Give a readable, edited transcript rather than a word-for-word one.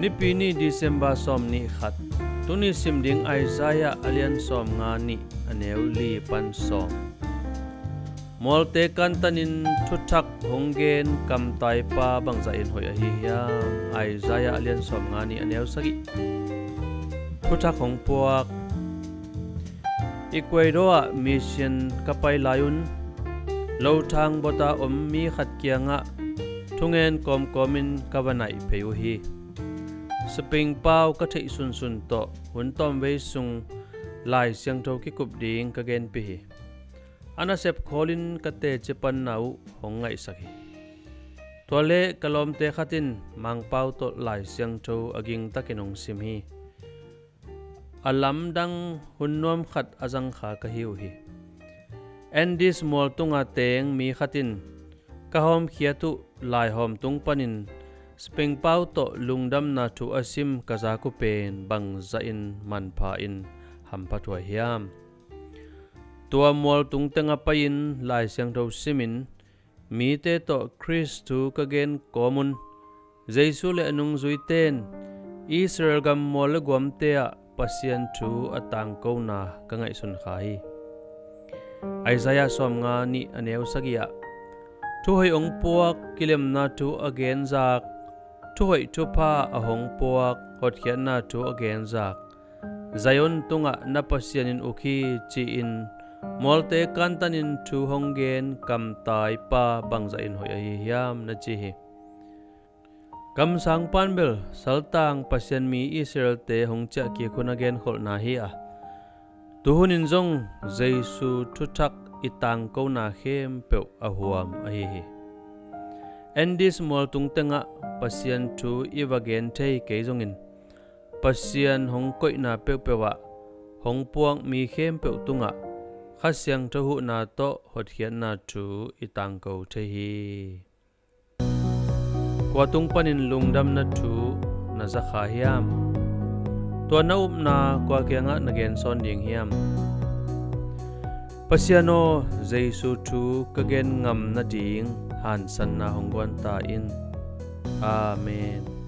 NIPINI December som ni khat TUNI SIMDING Isaiah alian som nga ni aneu li pan som Mualte kantanin Thuthak honggen kamtai pa bangzahin hoih hiam Isaiah alian som nga ni aneu sagi Thuthak hong Puak Ecuador mission kapai layun lo thang bota mi khat kia nga thungen komin kavanai pheu hi Spring pau ka thei sun to hun tom ve sung lai siang tho ki kup ding ka gen pi ana sep kholin ka te chepan nau hong ngai sakhi tole kalom te khatin mang pau to lai siang tho aging takinong sim hi alam dang hun nom khat azang kha ka hiu hi endis mol tunga teng mi khatin ka hom khiatu lai hom tung panin Spring pau to lungdam na thu asim kaza ku pen bangzahin man pha in hampa thua hiam tua mol tung tenga pain lai siang tho simin mi te to Christu ka gen komun Jesu le anung zuiten Israel gam mol gwam te a pasian thu atang ko na ka ngai sun khai Isaiah som nga ni aneu sagia thu hoi ong Puak kilem na thu again zak thu hoi thu pa ahong Puak hot khian na thu again zak Zion tunga na pasianin ukhi chi in molte kantanin thu honggen kamtai pa bangzahin hoih hiam na chi hi kam sang panbel saltang pasian mi Israel te hongcha ki khun again khol na hi a tuhunin zong Jesu Thuthak itang ko na khem pe ahuam a hi endis mol tung tenga pasian thu iwagen thei ke zongin pasian hong koi na pe pewa hong Puak mi khem pe tunga khasyang thahu na to hot khian na thu itang ko thei hi kwa tung panin lungdam na thu na zakha hiam to na na kwa kyanga nagen son ding hiam pasiano Jesu thu kagen ngam na ding han san na hongwan ta in Amen